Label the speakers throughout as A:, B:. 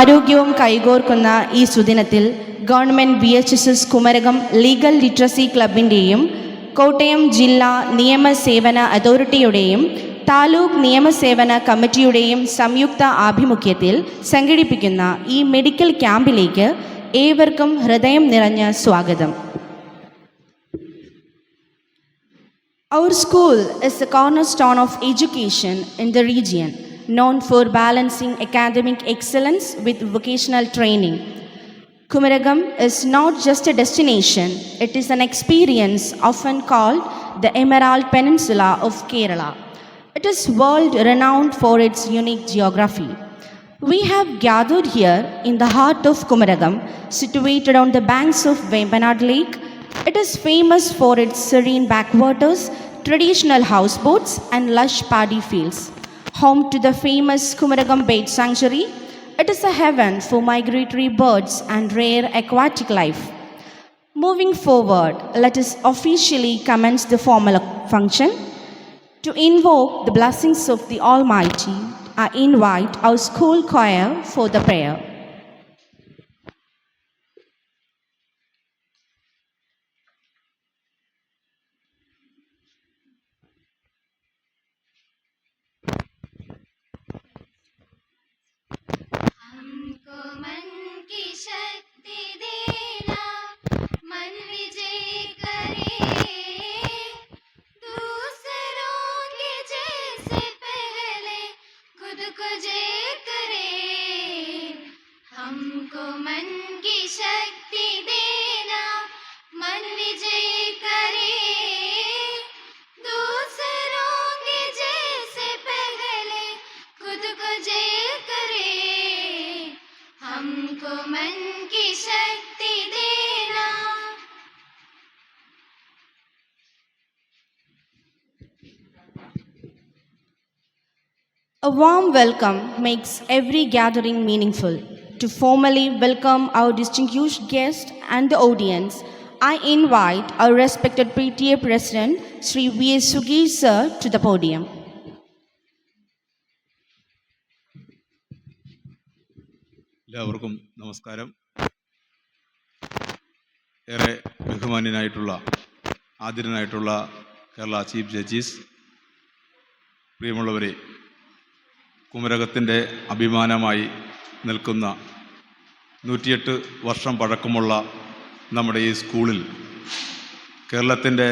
A: ആരോഗ്യവും കൈകോർക്കുന്ന ഈ സുദിനത്തിൽ government VHSS Kumarakom legal literacy ക്ലബിൻ്റെയും കോട്ടയം ജില്ലാ നിയമസേവന അതോറിറ്റിയുടെയും താലൂക്ക് നിയമസേവന കമ്മിറ്റിയുടെയും സംയുക്ത ആഭിമുഖ്യത്തിൽ സംഘടിപ്പിക്കുന്ന ഈ മെഡിക്കൽ ക്യാമ്പിലേക്ക് ഏവർക്കും ഹൃദയം നിറഞ്ഞ സ്വാഗതം. Our school is the cornerstone of education in the region, known for balancing academic excellence with vocational training. Kumaragam is not just a destination, it is an experience often called the Emerald Peninsula of Kerala. It is world-renowned for its unique geography. We have gathered here in the heart of Kumaragam, situated on the banks of Vembanad Lake. It is famous for its serene backwaters, traditional houseboats, and lush paddy fields. Home to the famous Kumaragam Bird Sanctuary, it is a heaven for migratory birds and rare aquatic life. Moving forward, let us officially commence the formal function. To invoke the blessings of the Almighty, I invite our school choir for the prayer.
B: हमको मन की शक्ति देना, मन विजय करे, दूसरों के जैसे पहले खुद को जय करे. हमको मन की शक्ति देना, मन विजय करे, दूसरों के जैसे पहले खुद को जय करे. हमको मन की शक्ति देना.
A: A warm welcome makes every gathering meaningful. To formally welcome our distinguished guests and the audience, I invite our respected PTA President, Sri V.S. Sugeer Sir, to the podium.
C: എല്ലാവർക്കും നമസ്കാരം. ഏറെ ബഹുമാന്യനായിട്ടുള്ള ആദരണീയനായിട്ടുള്ള കേരള ചീഫ് ജസ്റ്റിസ്, പ്രിയമുള്ളവരെ, കുമരകത്തിൻ്റെ അഭിമാനമായി നിൽക്കുന്ന 108 വർഷം പഴക്കമുള്ള നമ്മുടെ ഈ സ്കൂളിൽ കേരളത്തിൻ്റെ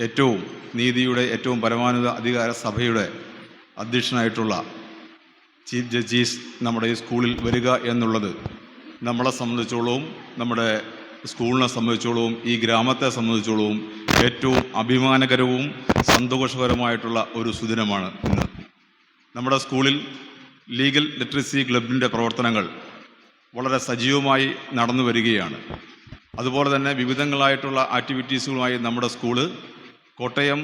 C: ഏറ്റവും നീതിയുടെ ഏറ്റവും പരമോന്നത അധികാര സഭയുടെ അധ്യക്ഷനായിട്ടുള്ള ചീഫ് ജസ്റ്റിസ് നമ്മുടെ ഈ സ്കൂളിൽ വരിക എന്നുള്ളത് നമ്മളെ സംബന്ധിച്ചോളവും നമ്മുടെ സ്കൂളിനെ സംബന്ധിച്ചോളവും ഈ ഗ്രാമത്തെ സംബന്ധിച്ചോളവും ഏറ്റവും അഭിമാനകരവും സന്തോഷകരമായിട്ടുള്ള ഒരു സുദിനമാണ് ഇന്ന്. നമ്മുടെ സ്കൂളിൽ ലീഗൽ ലിറ്ററസി ക്ലബിൻ്റെ പ്രവർത്തനങ്ങൾ വളരെ സജീവമായി നടന്നു വരികയാണ്. അതുപോലെ തന്നെ വിവിധങ്ങളായിട്ടുള്ള ആക്ടിവിറ്റീസുകളുമായി നമ്മുടെ സ്കൂള് കോട്ടയം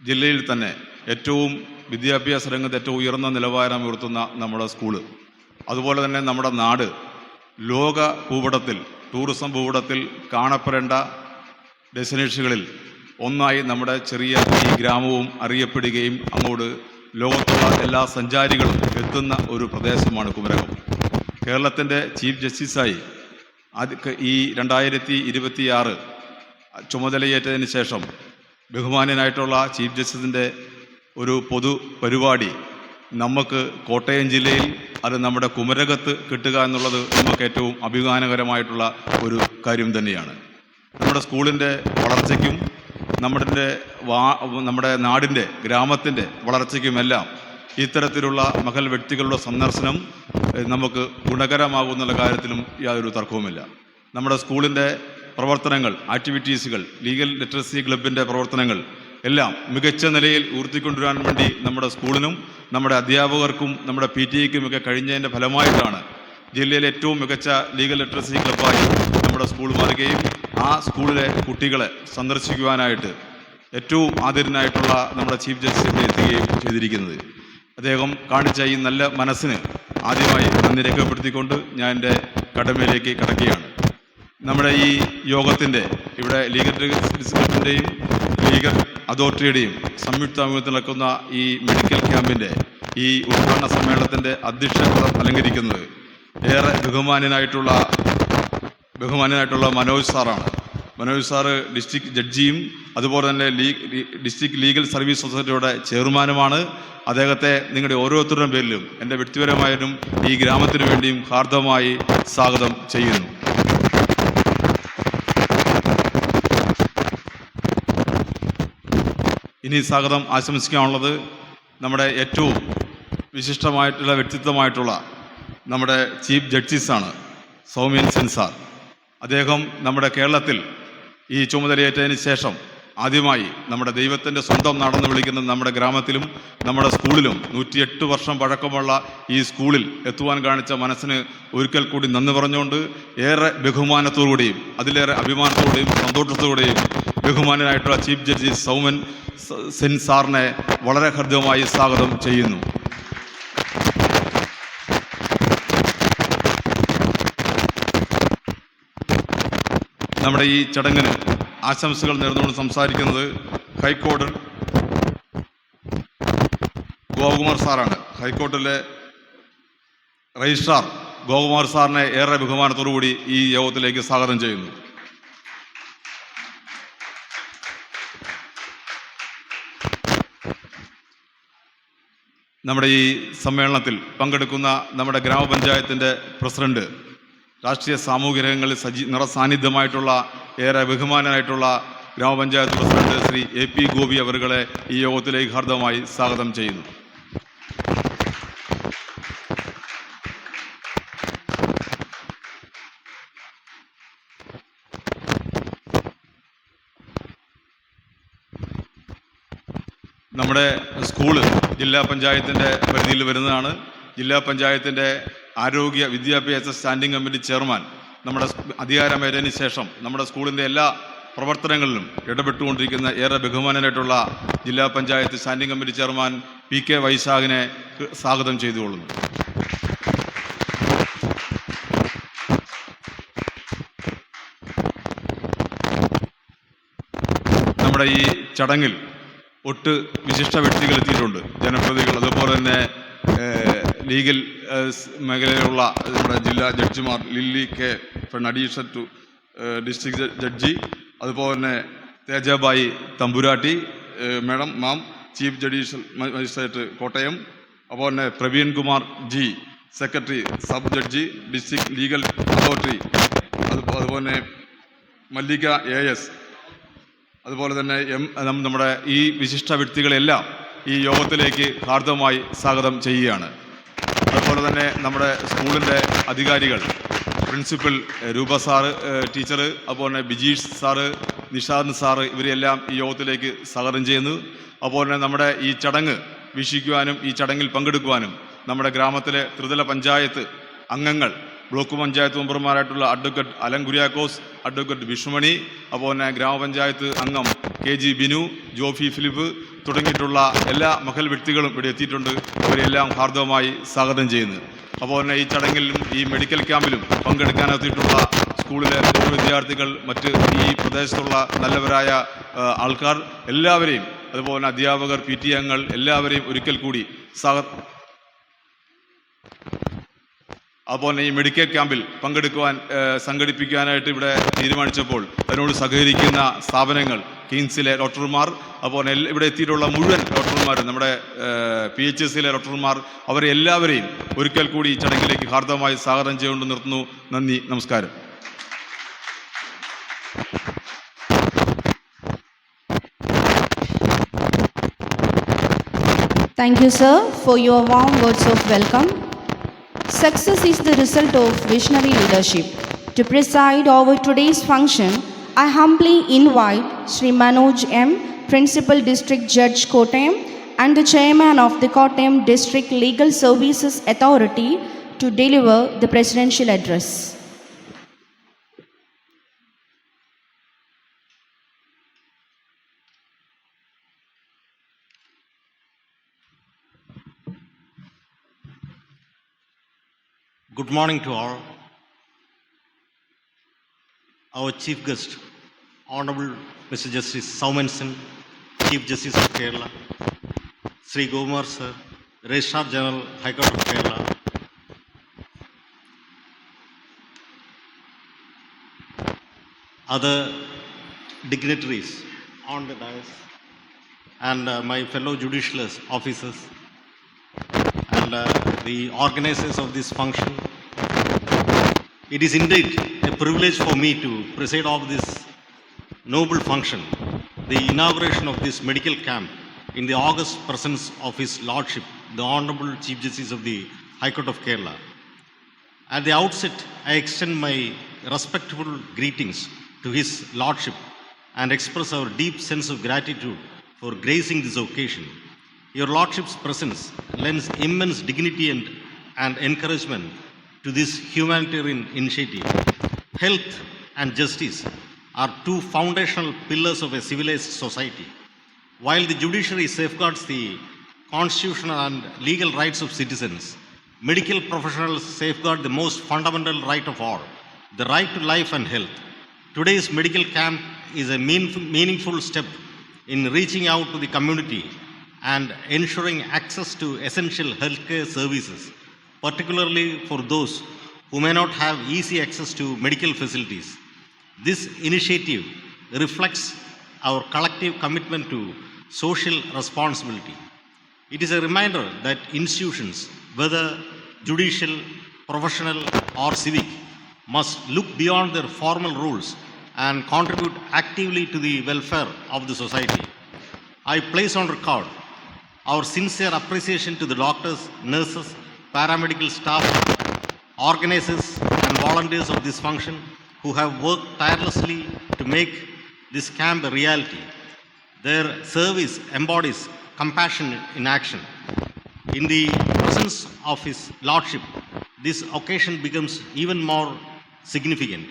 C: ജില്ലയിൽ തന്നെ ഏറ്റവും വിദ്യാഭ്യാസ രംഗത്ത് ഏറ്റവും ഉയർന്ന നിലവാരം ഉയർത്തുന്ന നമ്മുടെ സ്കൂള്, അതുപോലെ തന്നെ നമ്മുടെ നാട് ലോക ഭൂപടത്തിൽ, ടൂറിസം ഭൂപടത്തിൽ കാണപ്പെടേണ്ട ഡെസ്റ്റിനേഷനുകളിൽ ഒന്നായി നമ്മുടെ ചെറിയ ഈ ഗ്രാമവും അറിയപ്പെടുകയും അങ്ങോട്ട് ലോകത്തുള്ള എല്ലാ സഞ്ചാരികളും എത്തുന്ന ഒരു പ്രദേശമാണ് കുമരകം. കേരളത്തിൻ്റെ ചീഫ് ജസ്റ്റിസായി ഈ 2026 ചുമതലയേറ്റതിന് ശേഷം ബഹുമാന്യനായിട്ടുള്ള ചീഫ് ജസ്റ്റിസിൻ്റെ ഒരു പൊതു പരിപാടി നമുക്ക് കോട്ടയം ജില്ലയിൽ, അത് നമ്മുടെ കുമരകത്ത് കിട്ടുക എന്നുള്ളത് നമുക്ക് ഏറ്റവും അഭിമാനകരമായിട്ടുള്ള ഒരു കാര്യം തന്നെയാണ്. നമ്മുടെ സ്കൂളിൻ്റെ വളർച്ചയ്ക്കും നമ്മുടെ നാടിൻ്റെ ഗ്രാമത്തിൻ്റെ വളർച്ചയ്ക്കുമെല്ലാം ഇത്തരത്തിലുള്ള മഹൽ വ്യക്തികളുടെ സന്ദർശനം നമുക്ക് ഗുണകരമാകുന്നുള്ള കാര്യത്തിലും യാതൊരു തർക്കവുമില്ല. നമ്മുടെ സ്കൂളിൻ്റെ പ്രവർത്തനങ്ങൾ, ആക്ടിവിറ്റീസുകൾ, ലീഗൽ ലിറ്ററസി ക്ലബിൻ്റെ പ്രവർത്തനങ്ങൾ എല്ലാം മികച്ച നിലയിൽ ഉയർത്തിക്കൊണ്ടുവരാൻ വേണ്ടി നമ്മുടെ സ്കൂളിനും നമ്മുടെ അധ്യാപകർക്കും നമ്മുടെ PTA-ക്കും ഒക്കെ കഴിഞ്ഞതിൻ്റെ ഫലമായിട്ടാണ് ജില്ലയിലെ ഏറ്റവും മികച്ച ലീഗൽ ലിറ്ററസി ക്ലബ്ബായി നമ്മുടെ സ്കൂൾ മാറുകയും ആ സ്കൂളിലെ കുട്ടികളെ സന്ദർശിക്കുവാനായിട്ട് ഏറ്റവും ആദരനായിട്ടുള്ള നമ്മുടെ ചീഫ് ജസ്റ്റിസ് ഇവിടെ എത്തുകയും ചെയ്തിരിക്കുന്നത്. അദ്ദേഹം കാണിച്ച ഈ നല്ല മനസ്സിന് ആദ്യമായി നന്ദി രേഖപ്പെടുത്തിക്കൊണ്ട് ഞാൻ എൻ്റെ കടമയിലേക്ക് കടക്കുകയാണ്. നമ്മുടെ ഈ യോഗത്തിൻ്റെ ഇവിടെ ലീഗൽ ക്ലബിൻ്റെയും ലീഗൽ അതോറിറ്റിയുടെയും സംയുക്ത ആഭിമുഖ്യത്തിൽ നടക്കുന്ന ഈ മെഡിക്കൽ ക്യാമ്പിൻ്റെ ഈ ഉദ്ഘാടന സമ്മേളനത്തിൻ്റെ അധ്യക്ഷപദം അലങ്കരിക്കുന്നത് ഏറെ ബഹുമാന്യനായിട്ടുള്ള മനോജ് സാറാണ്. മനോജ് സാറ് ഡിസ്ട്രിക്ട് ജഡ്ജിയും അതുപോലെ തന്നെ ഡിസ്ട്രിക്ട് ലീഗൽ സർവീസ് സൊസൈറ്റിയുടെ ചെയർമാനുമാണ്. അദ്ദേഹത്തെ നിങ്ങളുടെ ഓരോരുത്തരുടെയും പേരിലും എൻ്റെ വ്യക്തിപരമായും ഈ ഗ്രാമത്തിനു വേണ്ടിയും ഹാർദവമായി സ്വാഗതം ചെയ്യുന്നു. ഇനി സ്വാഗതം ആശംസിക്കാനുള്ളത് നമ്മുടെ ഏറ്റവും വിശിഷ്ടമായിട്ടുള്ള വ്യക്തിത്വമായിട്ടുള്ള നമ്മുടെ ചീഫ് ജസ്റ്റിസാണ് സൗമ്യൻ സെൻ സാർ. അദ്ദേഹം നമ്മുടെ കേരളത്തിൽ ഈ ചുമതലയേറ്റതിന് ശേഷം ആദ്യമായി നമ്മുടെ ദൈവത്തിൻ്റെ സ്വന്തം നാടെന്ന് വിളിക്കുന്ന നമ്മുടെ ഗ്രാമത്തിലും നമ്മുടെ സ്കൂളിലും 108 വർഷം പഴക്കമുള്ള ഈ സ്കൂളിൽ എത്തുവാൻ കാണിച്ച മനസ്സിന് ഒരിക്കൽ കൂടി നന്ദി പറഞ്ഞുകൊണ്ട് ഏറെ ബഹുമാനത്തോടുകൂടിയും അതിലേറെ അഭിമാനത്തോടെയും സന്തോഷത്തോടെയും ബഹുമാനനായിട്ടുള്ള ചീഫ് ജസ്റ്റിസ് സൗമ്യൻ സെൻ സാറിനെ വളരെ ഹൃദ്യമായി സ്വാഗതം ചെയ്യുന്നു. നമ്മുടെ ഈ ചടങ്ങിന് ആശംസകൾ നേർന്നുകൊണ്ട് സംസാരിക്കുന്നത് ഹൈക്കോടതി ഗോകുമാർ സാറാണ്. ഹൈക്കോർട്ടിലെ രജിസ്ട്രാർ ഗോകുമാർ സാറിനെ ഏറെ ബഹുമാനത്തോടുകൂടി ഈ യോഗത്തിലേക്ക് സ്വാഗതം ചെയ്യുന്നു. നമ്മുടെ ഈ സമ്മേളനത്തിൽ പങ്കെടുക്കുന്ന നമ്മുടെ ഗ്രാമപഞ്ചായത്തിൻ്റെ പ്രസിഡന്റ്, രാഷ്ട്രീയ സാമൂഹിക രംഗങ്ങളിൽ നിറസാന്നിധ്യമായിട്ടുള്ള ഏറെ ബഹുമാനനായിട്ടുള്ള ഗ്രാമപഞ്ചായത്ത് പ്രസിഡന്റ് ശ്രീ AP ഗോപി അവരുകളെ ഈ യോഗത്തിലേക്ക് ഹാർദവമായി സ്വാഗതം ചെയ്യുന്നു. നമ്മുടെ സ്കൂള് ജില്ലാ പഞ്ചായത്തിൻ്റെ പരിധിയിൽ വരുന്നതാണ്. ജില്ലാ പഞ്ചായത്തിൻ്റെ ആരോഗ്യ വിദ്യാഭ്യാസ സ്റ്റാൻഡിംഗ് കമ്മിറ്റി ചെയർമാൻ നമ്മുടെ അധികാരമേറ്റതിന് ശേഷം നമ്മുടെ സ്കൂളിൻ്റെ എല്ലാ പ്രവർത്തനങ്ങളിലും ഇടപെട്ടുകൊണ്ടിരിക്കുന്ന ഏറെ ബഹുമാനനായിട്ടുള്ള ജില്ലാ panchayat standing committee chairman PK വൈശാഖിനെ സ്വാഗതം ചെയ്തുകൊള്ളുന്നു. നമ്മുടെ ഈ ചടങ്ങിൽ ഒട്ട് വിശിഷ്ട വ്യക്തികൾ എത്തിയിട്ടുണ്ട്, ജനപ്രതിനിധികൾ, അതുപോലെ തന്നെ ലീഗൽ മേഖലയിലുള്ള നമ്മുടെ ജില്ലാ ജഡ്ജിമാർ Lilly K from additional to district judge, അതുപോലെ തന്നെ Tejabai Thampuratti ma'am chief judicial magistrate Kottayam, അതുപോലെ തന്നെ Praveen Kumar G secretary sub judge district legal authority, അതുപോലെ തന്നെ മല്ലിക AS, അതുപോലെ തന്നെ നമ്മുടെ ഈ വിശിഷ്ട വ്യക്തികളെല്ലാം ഈ യോഗത്തിലേക്ക് ഹാർദവമായി സ്വാഗതം ചെയ്യുകയാണ്. അതുപോലെ തന്നെ നമ്മുടെ സ്കൂളിൻ്റെ അധികാരികൾ, പ്രിൻസിപ്പൽ രൂപ സാറ് ടീച്ചർ, അതുപോലെ തന്നെ ബിജീഷ് സാറ്, നിഷാദ് സാറ്, ഇവരെല്ലാം ഈ യോഗത്തിലേക്ക് സ്വാഗതം ചെയ്യുന്നു. അതുപോലെ തന്നെ നമ്മുടെ ഈ ചടങ്ങ് വീക്ഷിക്കുവാനും ഈ ചടങ്ങിൽ പങ്കെടുക്കുവാനും നമ്മുടെ ഗ്രാമത്തിലെ ത്രിതല പഞ്ചായത്ത് അംഗങ്ങൾ, ബ്ലോക്ക് പഞ്ചായത്ത് മെമ്പർമാരായിട്ടുള്ള advocate Allen Kuriakose, advocate Vishnumani, അതുപോലെ തന്നെ ഗ്രാമപഞ്ചായത്ത് അംഗം KG ബിനു, ജോഫി ഫിലിപ്പ് തുടങ്ങിയിട്ടുള്ള എല്ലാ മഹൽ വ്യക്തികളും ഇവിടെ എത്തിയിട്ടുണ്ട്. ഇവരെല്ലാം ഹാർദവമായി സ്വാഗതം ചെയ്യുന്നു. അതുപോലെ തന്നെ ഈ ചടങ്ങിലും ഈ മെഡിക്കൽ ക്യാമ്പിലും പങ്കെടുക്കാനെത്തിയിട്ടുള്ള സ്കൂളിലെ വിദ്യാർത്ഥികൾ, മറ്റ് ഈ പ്രദേശത്തുള്ള നല്ലവരായ ആൾക്കാർ എല്ലാവരെയും, അതുപോലെ തന്നെ അധ്യാപകർ, PT അംഗങ്ങൾ എല്ലാവരെയും ഒരിക്കൽ കൂടി അതുപോലെ ഈ മെഡിക്കൽ ക്യാമ്പിൽ സംഘടിപ്പിക്കാനായിട്ട് ഇവിടെ തീരുമാനിച്ചപ്പോൾ അതിനോട് സഹകരിക്കുന്ന സ്ഥാപനങ്ങൾ, കിംസിലെ ഡോക്ടർമാർ, അതുപോലെ ഇവിടെ എത്തിയിട്ടുള്ള മുഴുവൻ ഡോക്ടർമാരും, നമ്മുടെ PHSലെ ഡോക്ടർമാർ, അവരെ എല്ലാവരെയും ഒരിക്കൽ കൂടി ഈ ചടങ്ങിലേക്ക് ഹാർദവമായി സ്വാഗതം ചെയ്തുകൊണ്ട് നിർത്തുന്നു. നന്ദി, നമസ്കാരം.
A: Thank you, sir, for your warm words of welcome. Success is the result of visionary leadership. To preside over today's function, I humbly invite Sri Manoj M, Principal District Judge Kottayam, and the Chairman of the Kottayam District Legal Services Authority to deliver the presidential address.
D: Good morning to all. Our Chief Guest, Honorable Mr. Justice Soumyan Sen, Chief Justice of Kerala, Sri Gomar Sir, Registrar General, High Court of Kerala, other dignitaries on the dais, and my fellow judicial officers, and the organizers of this function. It is indeed a privilege for me to preside over this noble function, the inauguration of this medical camp in the august presence of His Lordship, the Honorable Chief Justice of the High Court of Kerala. At the outset, I extend my respectful greetings to His Lordship and express our deep sense of gratitude for gracing this occasion. Your Lordship's presence lends immense dignity and encouragement to this humanitarian initiative. Health and justice are two foundational pillars of a civilized society. While the judiciary safeguards the constitutional and legal rights of citizens, medical professionals safeguard the most fundamental right of all, the right to life and health. Today's medical camp is a meaningful step in reaching out to the community and ensuring access to essential healthcare services, particularly for those who may not have easy access to medical facilities. This initiative reflects our collective commitment to social responsibility. It is a reminder that institutions, whether judicial, professional, or civic, must look beyond their formal rules and contribute actively to the welfare of the society. I place on record our sincere appreciation to the doctors, nurses, paramedical staff, organizers, and volunteers of this function who have worked tirelessly to make this camp a reality. Their service embodies compassion in action. In the presence of His Lordship, this occasion becomes even more significant.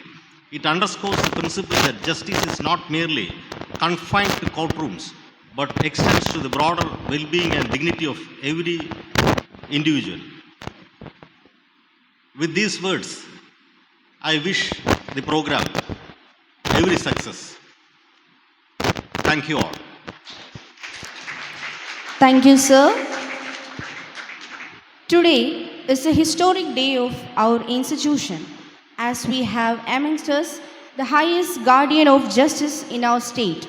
D: It underscores the principle that justice is not merely confined to courtrooms, but extends to the broader well being and dignity of every individual. With these words, I wish the program every success. Thank you all.
A: Thank you, sir. Today is a historic day of our institution, as we have amongst us the highest guardian of justice in our state.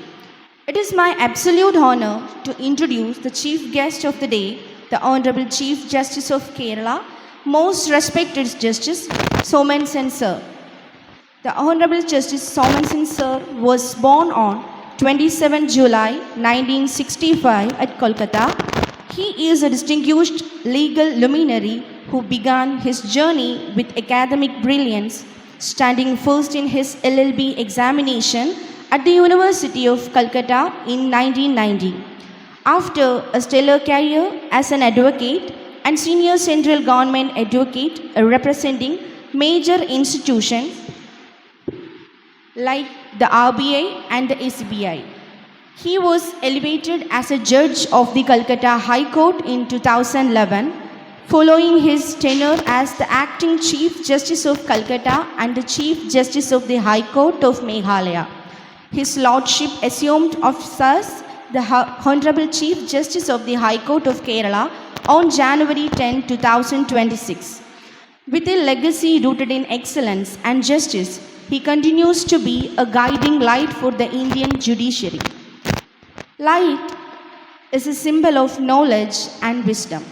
A: It is my absolute honor to introduce the chief guest of the day, the Honorable Chief Justice of Kerala, most respected Justice Soman Sen sir. The Honorable Justice Soman Sen sir was born on 27 July 1965 at Kolkata. He is a distinguished legal luminary who began his journey with academic brilliance, standing first in his LLB examination at the University of Calcutta in 1990. After a stellar career as an advocate and senior central government advocate representing major institutions like the RBI and the SBI, he was elevated as a judge of the Calcutta High Court in 2011, following his tenure as the acting Chief Justice of Calcutta and the Chief Justice of the High Court of Meghalaya. His Lordship assumed office as the Honorable Chief Justice of the High Court of Kerala on January 10, 2026. With a legacy rooted in excellence and justice, he continues to be a guiding light for the Indian judiciary. Light is a symbol of knowledge and wisdom.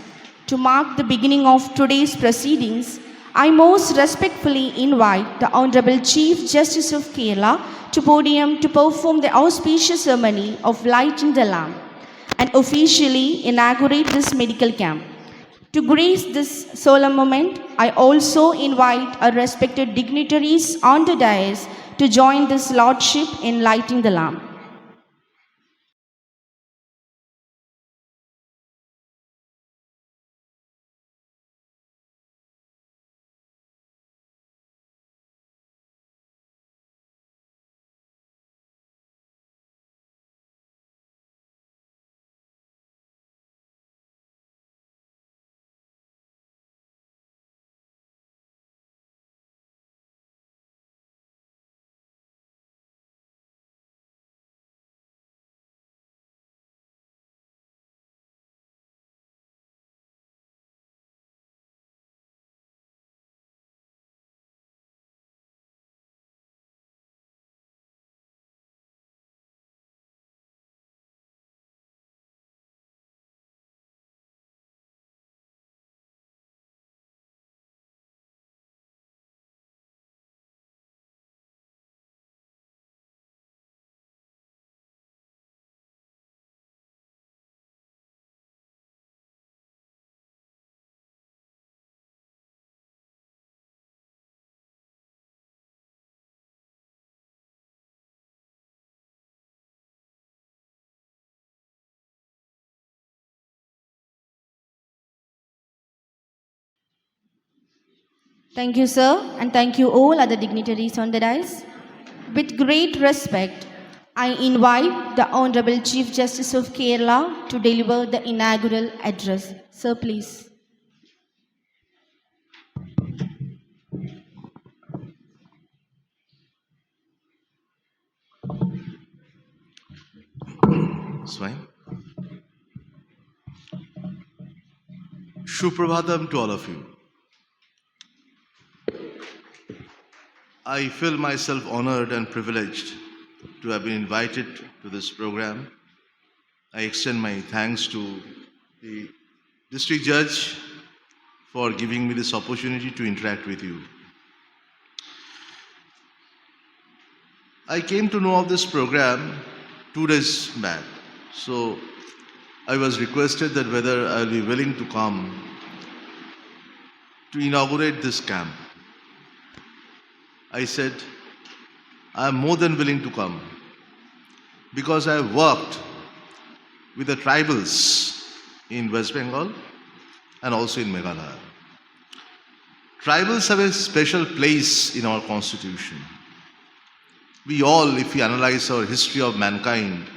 A: To mark the beginning of today's proceedings, I most respectfully invite the Honorable Chief Justice of Kerala to podium to perform the auspicious ceremony of lighting the lamp and officially inaugurate this medical camp. To grace this solemn moment, I also invite our respected dignitaries on the dais to join this Lordship in lighting the lamp. Thank you, sir, and thank you all other dignitaries on the dais. With great respect, I invite the Honorable Chief Justice of Kerala to deliver the inaugural address. Sir, please.
E: Swine. Suprabhatam to all of you. I feel myself honored and privileged to have been invited to this program. I extend my thanks to the district judge for giving me this opportunity to interact with you. I came to know of this program 2 days back. So I was requested that whether I'll be willing to come to inaugurate this camp. I said, I am more than willing to come because I have worked with the tribals in West Bengal and also in Meghalaya. Tribals have a special place in our constitution. We all, if we analyze our history of mankind,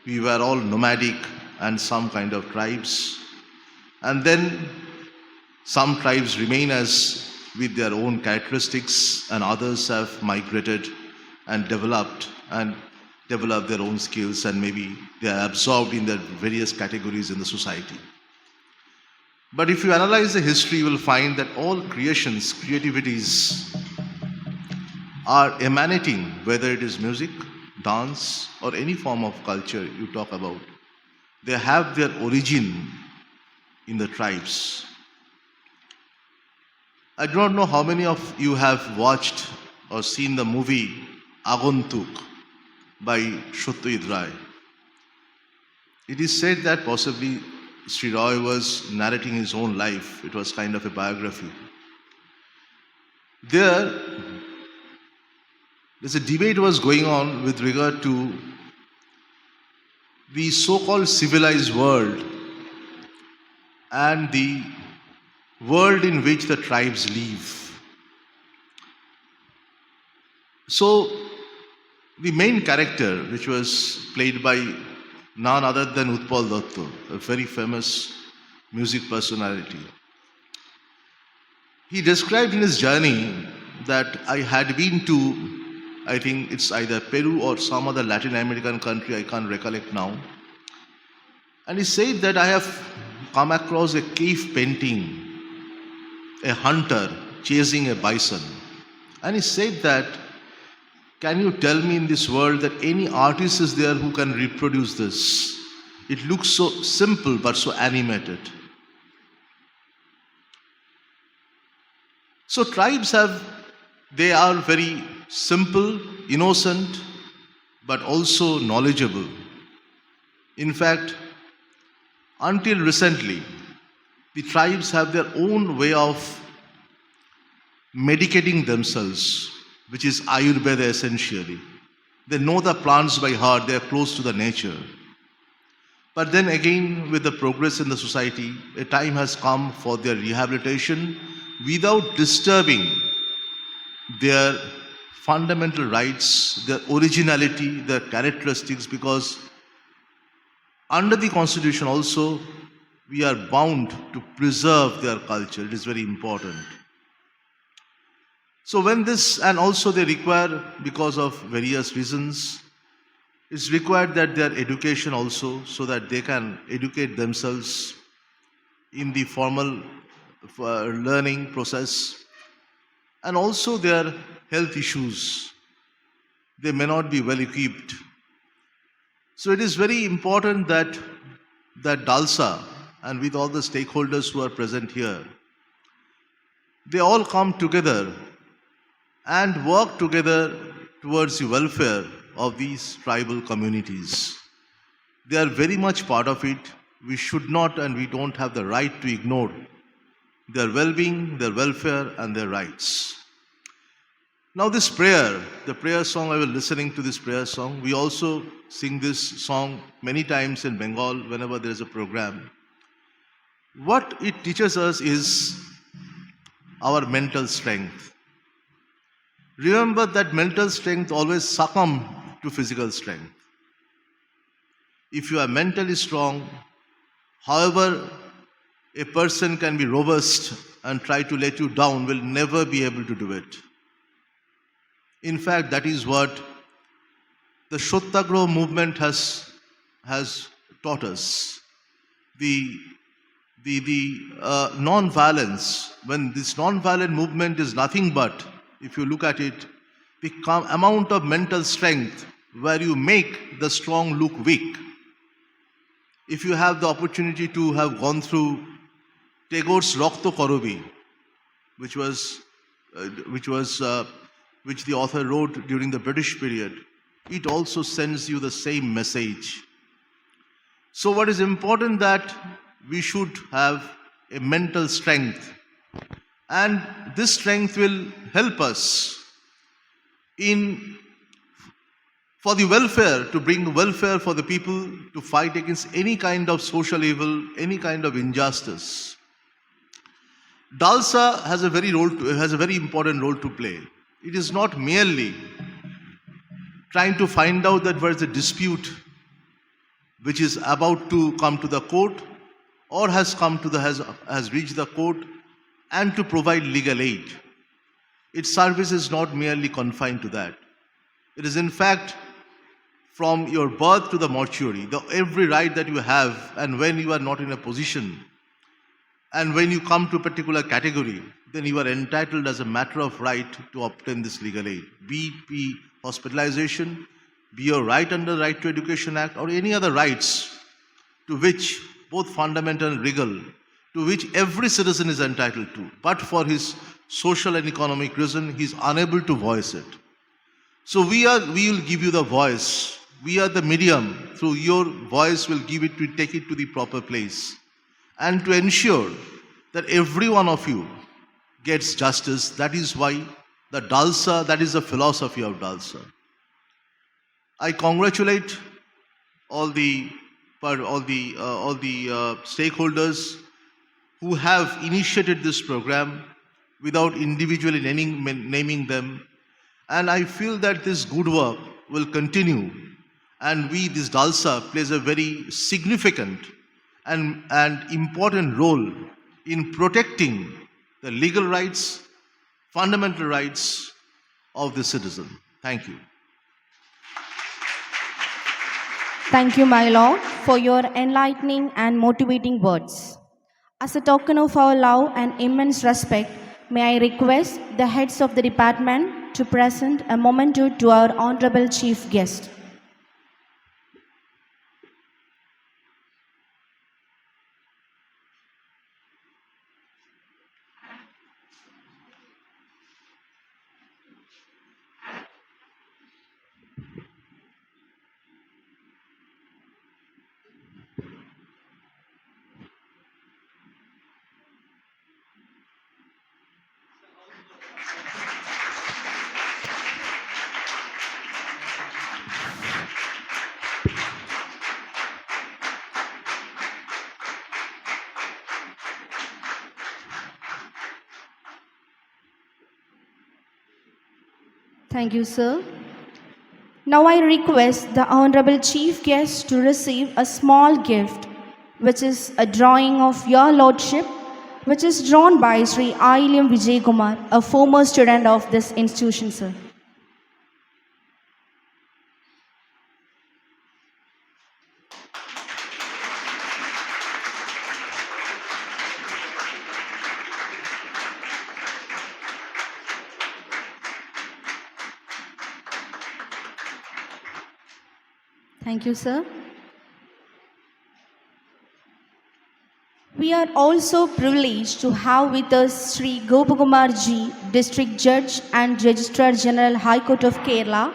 E: we were all nomadic and some kind of tribes. And then some tribes remain as with their own characteristics and others have migrated and developed their own skills and maybe they are absorbed in their various categories in the society. But if you analyze the history, you will find that all creativities are emanating, whether it is music, dance, or any form of culture you talk about. They have their origin in the tribes. I do not know how many of you have watched or seen the movie Agontuk by Satyajit Ray. It is said that possibly Sri Roy was narrating his own life. It was kind of a biography. There's a debate was going on with regard to the so-called civilized world and the world in which the tribes live. So, the main character, which was played by none other than Utpal Datta, a very famous music personality, he described in his journey that I had been to, I think it's either Peru or some other Latin American country, I can't recollect now. And he said that I have come across a cave painting, a hunter chasing a bison. And he said that, can you tell me in this world that any artist is there who can reproduce this? It looks so simple but so animated. So tribes they are very simple, innocent, but also knowledgeable. In fact, until recently, the tribes have their own way of medicating themselves, which is Ayurveda essentially. They know the plants by heart, they are close to the nature. But then again, with the progress in the society, a time has come for their rehabilitation without disturbing their fundamental rights, their originality, their characteristics, because under the constitution also, we are bound to preserve their culture. It is very important. So when this, and also they require, because of various reasons, it's required that their education also, so that they can educate themselves in the formal learning process, and also their health issues. They may not be well equipped. So it is very important that DALSA, and with all the stakeholders who are present here, they all come together and work together towards the welfare of these tribal communities. They are very much part of it. We should not and we don't have the right to ignore their well-being, their welfare, and their rights. Now this prayer, the prayer song, I was listening to this prayer song. We also sing this song many times in Bengal whenever there is a program. What it teaches us is our mental strength. Remember that mental strength always succumb to physical strength. If you are mentally strong, however a person can be robust and try to let you down, will never be able to do it. In fact, that is what the Shottagrah movement has taught us. The non-violence, when this non-violent movement is nothing but, if you look at it, the amount of mental strength where you make the strong look weak. If you have the opportunity to have gone through Tagore's Rakto Korobi, which the author wrote during the British period, it also sends you the same message. So what is important that we should have a mental strength, and this strength will help us for the welfare, to bring welfare for the people, to fight against any kind of social evil, any kind of injustice. Dalsa has a very important role to play. It is not merely trying to find out that there is a dispute which is about to come to the court or has reached the court, and to provide legal aid. Its service is not merely confined to that. It is in fact from your birth to the mortuary, every right that you have, and when you are not in a position, and when you come to a particular category, then you are entitled as a matter of right to obtain this legal aid. Be it hospitalization, be your right under the Right to Education Act, or any other rights to which, both fundamental and legal, to which every citizen is entitled to. But for his social and economic reason, he is unable to voice it. So we will give you the voice. We are the medium. Through your voice, will take it to the proper place, and to ensure that every one of you gets justice. That is why the Dalsa, that is the philosophy of Dalsa. I congratulate all the stakeholders who have initiated this program without individually naming them, and I feel that this good work will continue, and this Dalsa plays a very significant and important role in protecting the legal rights, fundamental rights of the citizen. Thank you.
A: Thank you, my Lord, for your enlightening and motivating words. As a token of our love and immense respect, may I request the heads of the department to present a memento to our honorable chief guest. Thank you, sir. Now I request the Honorable Chief Guest to receive a small gift, which is a drawing of your Lordship, which is drawn by Sri Ailiam Vijay Kumar, a former student of this institution, sir. Thank you, sir. We are also privileged to have with us Sri Gopakumar Ji, District Judge and Registrar General, High Court of Kerala.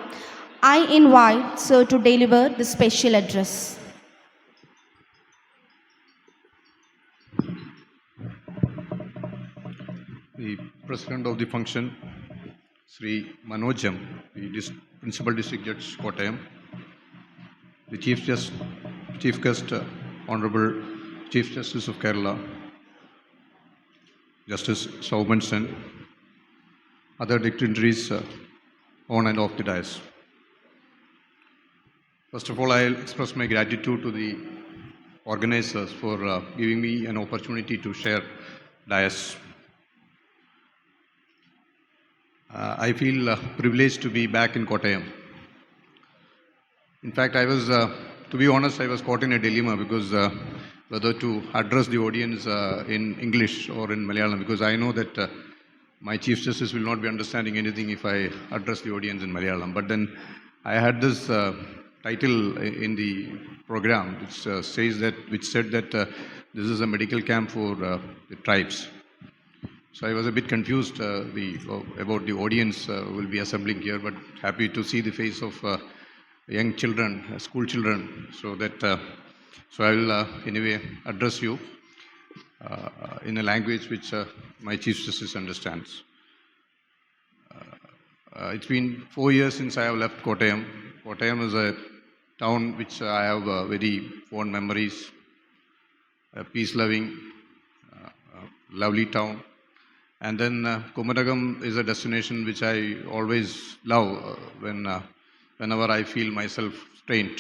A: I invite sir to deliver the special address.
F: The President of the function, Sri Manojam, the Principal District Judge, Kottayam, the Chief Guest, Honorable Chief Justice of Kerala, Justice Saumanson, other dignitaries on and off the dais. First of all, I'll express my gratitude to the organizers for giving me an opportunity to share dais. I feel privileged to be back in Kottayam. In fact, to be honest, I was caught in a dilemma because whether to address the audience in English or in Malayalam, because I know that my Chief Justice will not be understanding anything if I address the audience in Malayalam. But then I had this title in the program which said that this is a medical camp for the tribes. So I was a bit confused about the audience will be assembling here, but happy to see the face of young children, school children, so I will anyway address you in a language which my Chief Justice understands. It's been 4 years since I have left Kottayam. Kottayam is a town which I have very fond memories, a peace-loving, lovely town. And then Kumaragam is a destination which I always love whenever I feel myself strained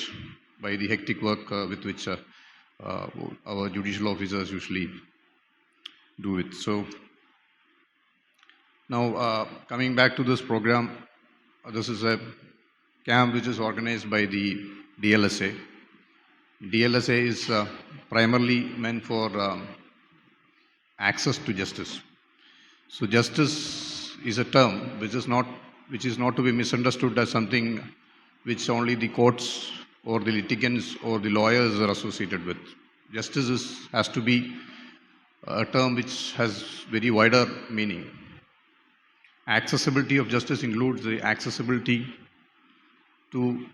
F: by the hectic work with which our judicial officers usually do it. So now coming back to this program, this is a camp which is organized by the DLSA. DLSA is primarily meant for access to justice. So justice is a term which is not to be misunderstood as something which only the courts or the litigants or the lawyers are associated with. Justice has to be a term which has very wider meaning. Accessibility of justice includes the accessibility to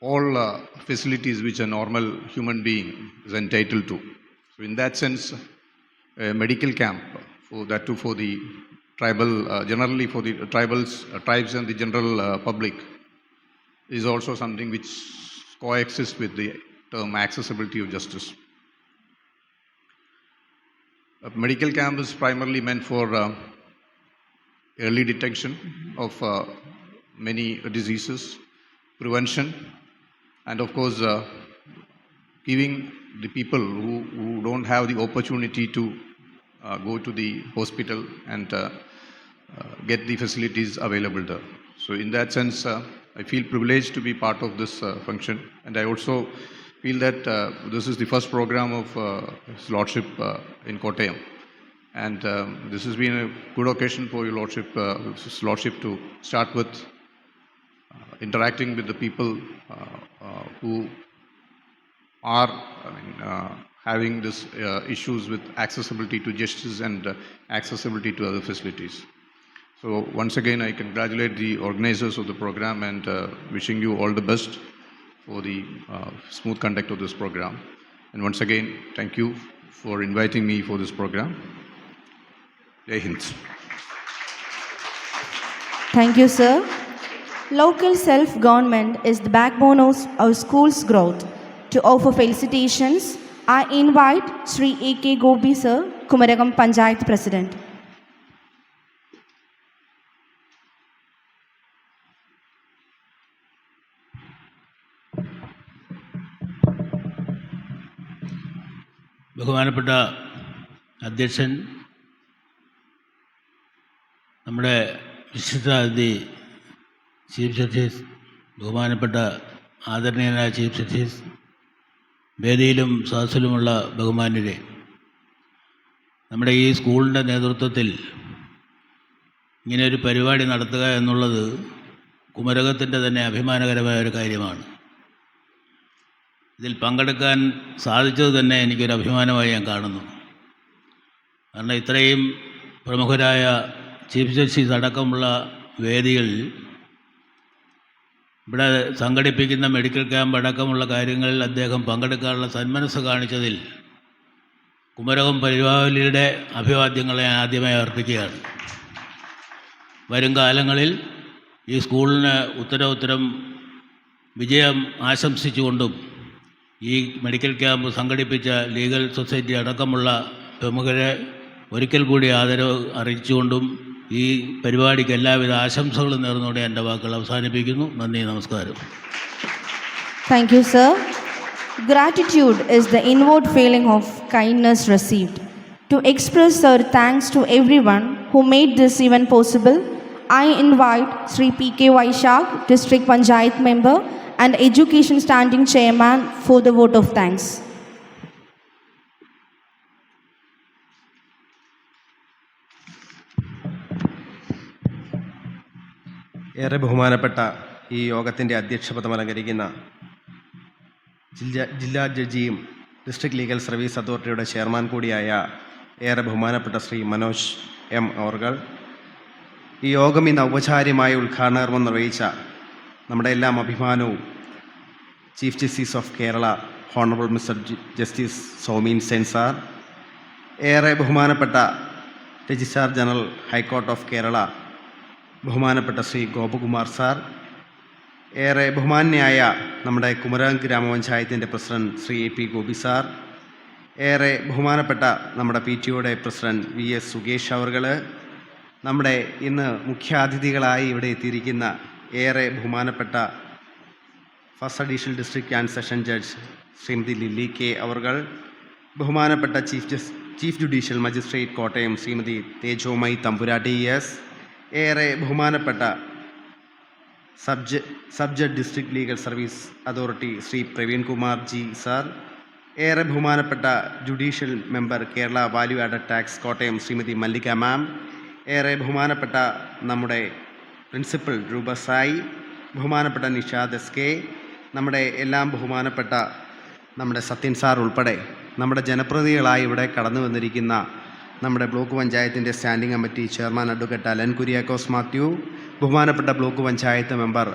F: all facilities which a normal human being is entitled to. So in that sense, a medical camp, for the tribal, generally for the tribes and the general public, is also something which coexists with the term accessibility of justice. A medical camp is primarily meant for early detection of many diseases, prevention, and of course giving the people who don't have the opportunity to go to the hospital and get the facilities available there. So in that sense, I feel privileged to be part of this function, and I also feel that this is the first program of His Lordship in Kottayam, and this has been a good occasion for His Lordship to start with interacting with the people who are having this issues with accessibility to justice and accessibility to other facilities. So once again, I congratulate the organizers of the program and wishing you all the best for the smooth conduct of this program. And once again, thank you for inviting me for this program. Jai Hind.
A: Thank you, sir. Local self-government is the backbone of our school's growth. To offer felicitations, I invite Sri A.K. Gopi, sir, Kumaragam Panchayat President.
G: ബഹുമാനപ്പെട്ട അധ്യക്ഷൻ, നമ്മുടെ വിശിഷ്ട അതിഥി chief justice, ബഹുമാനപ്പെട്ട ആദരണീയനായ chief justice, വേദിയിലും സദസ്സിലുമുള്ള ബഹുമാന്യരെ, നമ്മുടെ ഈ സ്കൂളിൻ്റെ നേതൃത്വത്തിൽ ഇങ്ങനെയൊരു പരിപാടി നടത്തുക എന്നുള്ളത് കുമരകത്തിൻ്റെ തന്നെ അഭിമാനകരമായ ഒരു കാര്യമാണ്. ഇതിൽ പങ്കെടുക്കാൻ സാധിച്ചത് തന്നെ എനിക്കൊരു അഭിമാനമായി ഞാൻ കാണുന്നു. കാരണം ഇത്രയും പ്രമുഖരായ ചീഫ് ജസ്റ്റിസ് അടക്കമുള്ള വേദികളിൽ ഇവിടെ സംഘടിപ്പിക്കുന്ന മെഡിക്കൽ ക്യാമ്പ് അടക്കമുള്ള കാര്യങ്ങളിൽ അദ്ദേഹം പങ്കെടുക്കാനുള്ള സന്മനസ് കാണിച്ചതിൽ കുമരകം പരിപാലിയുടെ അഭിവാദ്യങ്ങളെ ആദ്യമായി അർപ്പിക്കുകയാണ്. വരും കാലങ്ങളിൽ ഈ സ്കൂളിന് ഉത്തരോത്തരം വിജയം ആശംസിച്ചുകൊണ്ടും ഈ മെഡിക്കൽ ക്യാമ്പ് സംഘടിപ്പിച്ച ലീഗൽ സൊസൈറ്റി അടക്കമുള്ള പ്രമുഖരെ ഒരിക്കൽ കൂടി ആദരവ് അറിയിച്ചുകൊണ്ടും ഈ പരിപാടിക്ക് എല്ലാവിധ ആശംസകളും നേർന്നുകൊണ്ട് എൻ്റെ വാക്കുകൾ അവസാനിപ്പിക്കുന്നു. നന്ദി, നമസ്കാരം.
A: Thank you, sir. Gratitude is the inward feeling of kindness received. To express our thanks to everyone who made this event possible, I invite Sri P.K. Vaishak, District Panchayat Member and Education Standing Chairman, for the vote of thanks.
H: ഏറെ ബഹുമാനപ്പെട്ട ഈ യോഗത്തിൻ്റെ അധ്യക്ഷപദം അലങ്കരിക്കുന്ന ജില്ലാ ജഡ്ജിയും district legal service അതോറിറ്റിയുടെ chairman കൂടിയായ ഏറെ ബഹുമാനപ്പെട്ട Shri Manoj M അവർകൾ, ഈ യോഗം ഇന്ന് ഔപചാരികമായ ഉദ്ഘാടന കർമ്മം നിർവഹിച്ച നമ്മുടെ എല്ലാം അഭിമാനവും chief justice of Kerala honourable mister justice Soumen Sen sir, ഏറെ ബഹുമാനപ്പെട്ട registrar general high court of Kerala ബഹുമാനപ്പെട്ട ശ്രീ ഗോപകുമാർ സാർ, ഏറെ ബഹുമാന്യായ നമ്മുടെ കുമരകം ഗ്രാമപഞ്ചായത്തിൻ്റെ president Shri A P Gopi sir, ഏറെ ബഹുമാനപ്പെട്ട നമ്മുടെ PTOയുടെ പ്രസിഡന്റ് VS സുകേഷ് അവർകൾ, നമ്മുടെ ഇന്ന് മുഖ്യാതിഥികളായി ഇവിടെ എത്തിയിരിക്കുന്ന ഏറെ ബഹുമാനപ്പെട്ട first additional district and session judge Shrimati Lilly K അവർകൾ, ബഹുമാനപ്പെട്ട chief judicial magistrate Kottayam Shrimati Thejomayi Thampuratti S, ഏറെ ബഹുമാനപ്പെട്ട sub judge district legal service authority Shri Praveen Kumar G sir, ഏറെ ബഹുമാനപ്പെട്ട judicial member Kerala value added tax Kottayam Shrimati Mallika ma'am, ഏറെ ബഹുമാനപ്പെട്ട നമ്മുടെ പ്രിൻസിപ്പൽ രൂപ സായി, ബഹുമാനപ്പെട്ട നിഷാദ് SK, നമ്മുടെ എല്ലാം ബഹുമാനപ്പെട്ട നമ്മുടെ സത്യൻ സാർ ഉൾപ്പെടെ നമ്മുടെ ജനപ്രതിനിധികളായി ഇവിടെ കടന്നു വന്നിരിക്കുന്ന നമ്മുടെ ബ്ലോക്ക് പഞ്ചായത്തിൻ്റെ standing committee chairman advocate Allen Kuriakose Mathew, ബഹുമാനപ്പെട്ട block panchayat member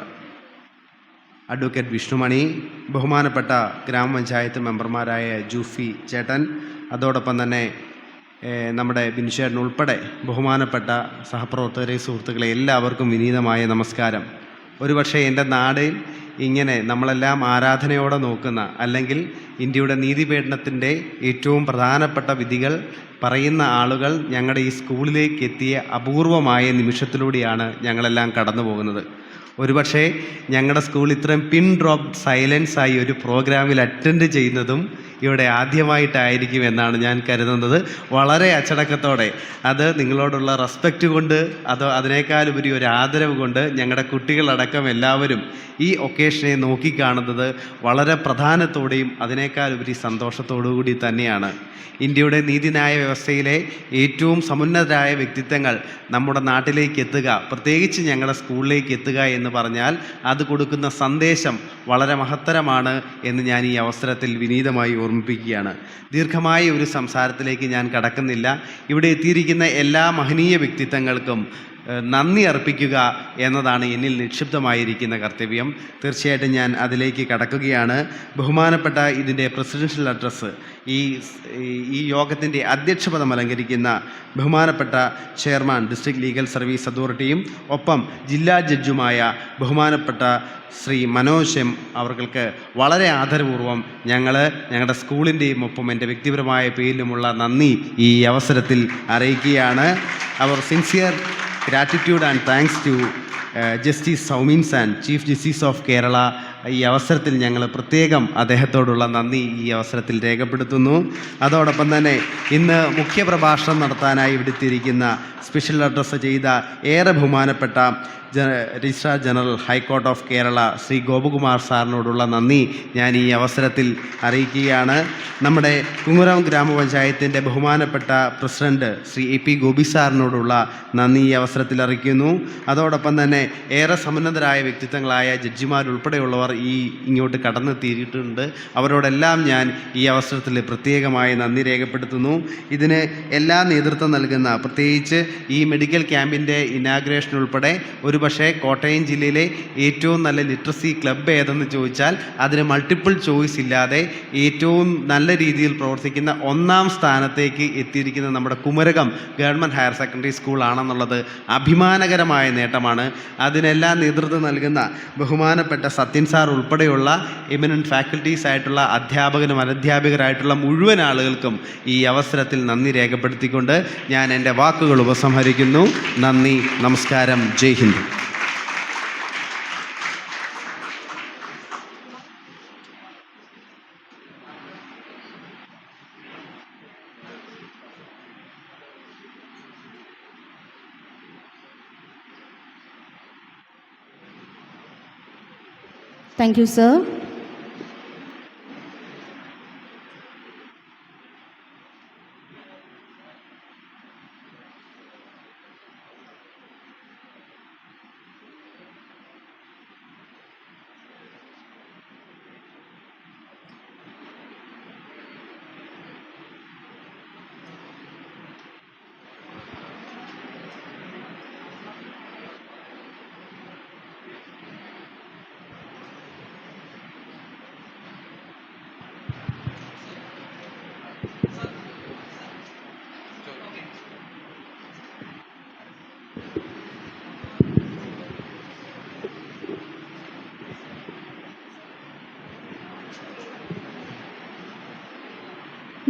H: advocate Vishnumani, ബഹുമാനപ്പെട്ട ഗ്രാമപഞ്ചായത്ത് മെമ്പർമാരായ ജൂഫി ചേട്ടൻ, അതോടൊപ്പം തന്നെ നമ്മുടെ ബിൻചേട്ടൻ ഉൾപ്പെടെ ബഹുമാനപ്പെട്ട സഹപ്രവർത്തകരെ, സുഹൃത്തുക്കളെ എല്ലാവർക്കും വിനീതമായ നമസ്കാരം. ഒരുപക്ഷെ എൻ്റെ നാട് ഇങ്ങനെ നമ്മളെല്ലാം ആരാധനയോടെ നോക്കുന്ന, അല്ലെങ്കിൽ ഇന്ത്യയുടെ നീതിപീഠനത്തിൻ്റെ ഏറ്റവും പ്രധാനപ്പെട്ട വിധികൾ പറയുന്ന ആളുകൾ ഞങ്ങളുടെ ഈ സ്കൂളിലേക്ക് എത്തിയ അപൂർവമായ നിമിഷത്തിലൂടെയാണ് ഞങ്ങളെല്ലാം കടന്നു പോകുന്നത്. ഒരുപക്ഷെ ഞങ്ങളുടെ സ്കൂൾ ഇത്രയും പിൻ ഡ്രോപ്പ് സൈലൻസായി ഒരു പ്രോഗ്രാമിൽ അറ്റൻഡ് ചെയ്യുന്നതും ഇവിടെ ആദ്യമായിട്ടായിരിക്കും എന്നാണ് ഞാൻ കരുതുന്നത്. വളരെ അച്ചടക്കത്തോടെ, അത് നിങ്ങളോടുള്ള റെസ്പെക്റ്റ് കൊണ്ട്, അതിനേക്കാളുപരി ഒരു ആദരവ് കൊണ്ട് ഞങ്ങളുടെ കുട്ടികളടക്കം എല്ലാവരും ഈ ഒക്കേഷനെ നോക്കിക്കാണുന്നത് വളരെ പ്രധാനത്തോടെയും അതിനേക്കാളുപരി സന്തോഷത്തോടു കൂടി തന്നെയാണ്. ഇന്ത്യയുടെ നീതിന്യായ വ്യവസ്ഥയിലെ ഏറ്റവും സമുന്നതരായ വ്യക്തിത്വങ്ങൾ നമ്മുടെ നാട്ടിലേക്ക് എത്തുക, പ്രത്യേകിച്ച് ഞങ്ങളുടെ സ്കൂളിലേക്ക് എത്തുക എന്ന് പറഞ്ഞാൽ അത് കൊടുക്കുന്ന സന്ദേശം വളരെ മഹത്തരമാണ് എന്ന് ഞാൻ ഈ അവസരത്തിൽ വിനീതമായി ഓർമ്മിപ്പിക്കുകയാണ്. ദീർഘമായ ഒരു സംസാരത്തിലേക്ക് ഞാൻ കടക്കുന്നില്ല. ഇവിടെ എത്തിയിരിക്കുന്ന എല്ലാ മഹനീയ വ്യക്തിത്വങ്ങൾക്കും നന്ദി അർപ്പിക്കുക എന്നതാണ് എന്നിൽ നിക്ഷിപ്തമായിരിക്കുന്ന കർത്തവ്യം. തീർച്ചയായിട്ടും ഞാൻ അതിലേക്ക് കടക്കുകയാണ്. ബഹുമാനപ്പെട്ട ഇതിൻ്റെ പ്രസിഡൻഷ്യൽ അഡ്രസ്സ്, ഈ യോഗത്തിൻ്റെ അധ്യക്ഷപദം അലങ്കരിക്കുന്ന ബഹുമാനപ്പെട്ട ചെയർമാൻ ഡിസ്ട്രിക്ട് ലീഗൽ സർവീസ് അതോറിറ്റിയും ഒപ്പം ജില്ലാ ജഡ്ജുമായ ബഹുമാനപ്പെട്ട ശ്രീ മനോജ് എം അവർക്ക് വളരെ ആദരപൂർവ്വം ഞങ്ങളുടെ സ്കൂളിൻ്റെയും ഒപ്പം എൻ്റെ വ്യക്തിപരമായ പേരിലുമുള്ള നന്ദി ഈ അവസരത്തിൽ അറിയിക്കുകയാണ്. അവർ sincere gratitude and thanks to Justice Saumin San, Chief Justice of Kerala. ഈ അവസരത്തിൽ ഞങ്ങൾ പ്രത്യേകം അദ്ദേഹത്തോടുള്ള നന്ദി ഈ അവസരത്തിൽ രേഖപ്പെടുത്തുന്നു. അതോടൊപ്പം തന്നെ ഇന്ന് മുഖ്യപ്രഭാഷണം നടത്താനായി ഇവിടെത്തിയിരിക്കുന്ന സ്പെഷ്യൽ അഡ്രസ്സ് ചെയ്ത ഏറെ ബഹുമാനപ്പെട്ട registrar general high court of Kerala Shri Gopakumar സാറിനോടുള്ള നന്ദി ഞാൻ ഈ അവസരത്തിൽ അറിയിക്കുകയാണ്. നമ്മുടെ കുമരകം ഗ്രാമപഞ്ചായത്തിൻ്റെ ബഹുമാനപ്പെട്ട president Shri A P Gopi സാറിനോടുള്ള നന്ദി ഈ അവസരത്തിൽ അറിയിക്കുന്നു. അതോടൊപ്പം തന്നെ ഏറെ സമുന്നതരായ വ്യക്തിത്വങ്ങളായ ജഡ്ജിമാരുൾപ്പെടെയുള്ളവർ ഇങ്ങോട്ട് കടന്നെത്തിയിട്ടുണ്ട്. അവരോടെല്ലാം ഞാൻ ഈ അവസരത്തിൽ പ്രത്യേകമായി നന്ദി രേഖപ്പെടുത്തുന്നു. ഇതിന് എല്ലാ നേതൃത്വം നൽകുന്ന, പ്രത്യേകിച്ച് ഈ മെഡിക്കൽ ക്യാമ്പിൻ്റെ ഇനാഗ്രേഷൻ ഉൾപ്പെടെ പക്ഷേ കോട്ടയം ജില്ലയിലെ ഏറ്റവും നല്ല ലിറ്ററസി ക്ലബ്ബ് ഏതെന്ന് ചോദിച്ചാൽ അതിന് മൾട്ടിപ്പിൾ ചോയ്സ് ഇല്ലാതെ ഏറ്റവും നല്ല രീതിയിൽ പ്രവർത്തിക്കുന്ന ഒന്നാം സ്ഥാനത്തേക്ക് എത്തിയിരിക്കുന്ന നമ്മുടെ കുമരകം ഗവൺമെൻറ് ഹയർ സെക്കൻഡറി സ്കൂളാണെന്നുള്ളത് അഭിമാനകരമായ നേട്ടമാണ്. അതിനെല്ലാം നേതൃത്വം നൽകുന്ന ബഹുമാനപ്പെട്ട സത്യൻ സാർ ഉൾപ്പെടെയുള്ള എമിനൻറ്റ് ഫാക്കൽറ്റീസ് ആയിട്ടുള്ള അധ്യാപകരും അനധ്യാപകരായിട്ടുള്ള മുഴുവൻ ആളുകൾക്കും ഈ അവസരത്തിൽ നന്ദി രേഖപ്പെടുത്തിക്കൊണ്ട് ഞാൻ എൻ്റെ വാക്കുകൾ ഉപസംഹരിക്കുന്നു. നന്ദി, നമസ്കാരം, ജയ് Hind.
A: Thank you, sir.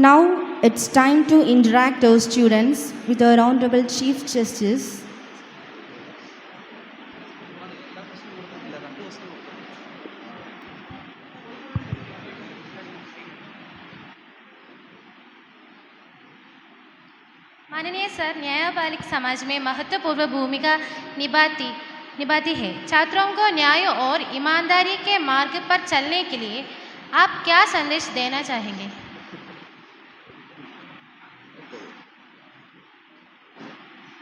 A: Now it's time to interact our students with our Honorable Chief Justice.
B: माननीय सर, न्यायपालिक समाज में महत्वपूर्ण भूमिका निभाती है. छात्रों को न्याय और ईमानदारी के मार्ग पर चलने के लिए आप क्या संदेश देना चाहेंगे?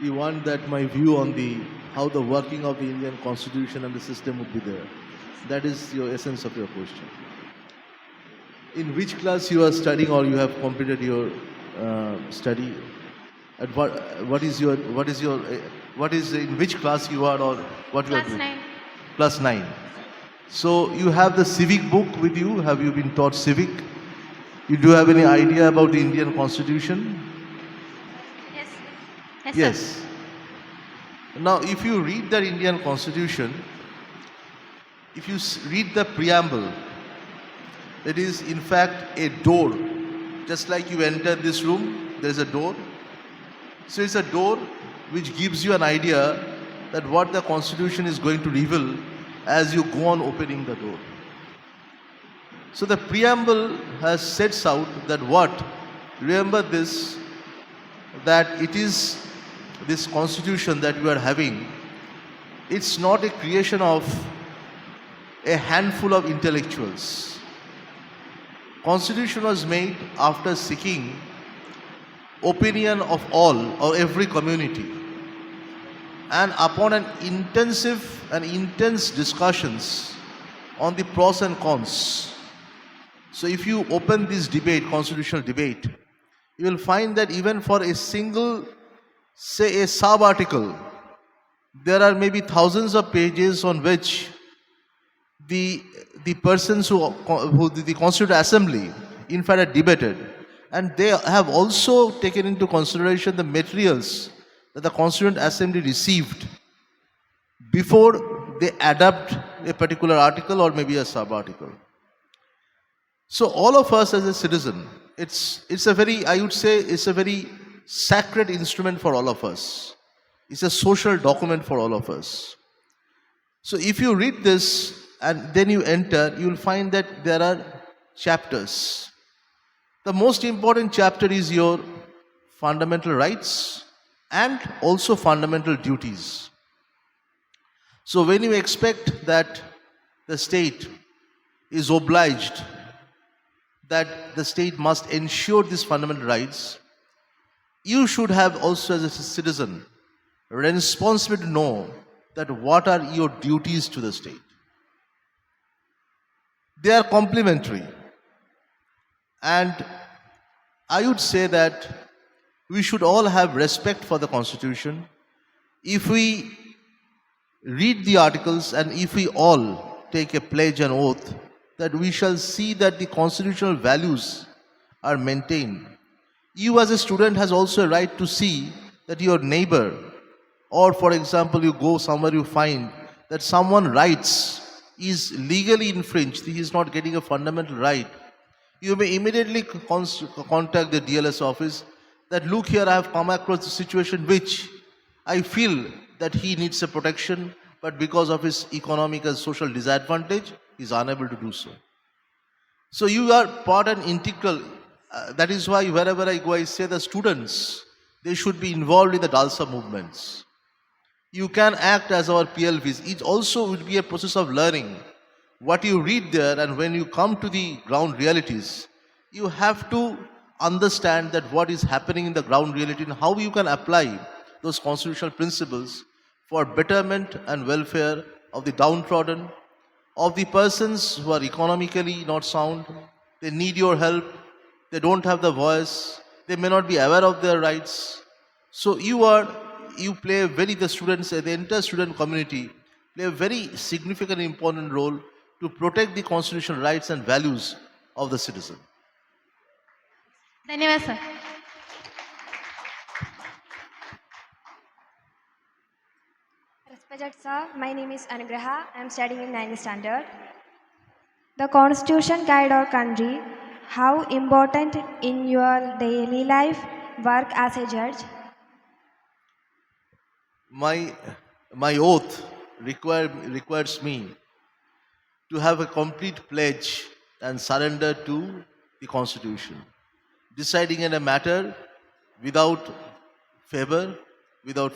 E: You want that my view on how the working of the Indian Constitution and the system would be there. That is your essence of your question. In which class you are studying or you have completed your study? At what is in which class you are or what you are
B: Class
E: doing?
B: 9.
E: Class 9. So you have the civic book with you. Have you been taught civic? You do have any idea about the Indian Constitution?
B: Yes.
E: Yes. Now, if you read the Indian Constitution, if you read the preamble, it is in fact a door. Just like you enter this room, there is a door. So it's a door which gives you an idea that what the Constitution is going to reveal as you go on opening the door. So the preamble has sets out that what? Remember this, that it is this Constitution that we are having, it's not a creation of a handful of intellectuals. Constitution was made after seeking opinion of all or every community, and upon an intense discussions on the pros and cons. So if you open this debate, constitutional debate, you will find that even for a single, say a sub-article, there are maybe thousands of pages on which the persons who the Constituent Assembly in fact are debated, and they have also taken into consideration the materials that the Constituent Assembly received before they adapt a particular article or maybe a sub-article. So all of us as a citizen, it's a very, I would say, it's a very sacred instrument for all of us. It's a social document for all of us. So if you read this and then you enter, you will find that there are chapters. The most important chapter is your fundamental rights and also fundamental duties. So when you expect that the state is obliged, that the state must ensure these fundamental rights, you should have also as a citizen responsibility to know that what are your duties to the state. They are complementary. And I would say that we should all have respect for the Constitution. If we read the articles, and if we all take a pledge and oath that we shall see that the constitutional values are maintained. You as a student has also a right to see that your neighbor, or for example, you go somewhere, you find that someone rights is legally infringed, he is not getting a fundamental right. You may immediately contact the DLS office that look here, I have come across a situation which I feel that he needs a protection, but because of his economic and social disadvantage, he is unable to do so. So you are part and integral. That is why wherever I go, I say the students, they should be involved in the Dalsa movements. You can act as our PLVs. It also would be a process of learning. What you read there, and when you come to the ground realities, you have to understand that what is happening in the ground reality and how you can apply those constitutional principles for betterment and welfare of the downtrodden, of the persons who are economically not sound. They need your help. They don't have the voice. They may not be aware of their rights. So the students, the entire student community play a very significant, important role to protect the constitutional rights and values of the citizen.
B: धन्यवाद sir.
I: Respected sir, my name is Anugraha. I am studying in 9th standard. The Constitution guide our country. How important in your daily life, work as a judge?
E: My oath requires me to have a complete pledge and surrender to the Constitution, deciding in a matter without favor, without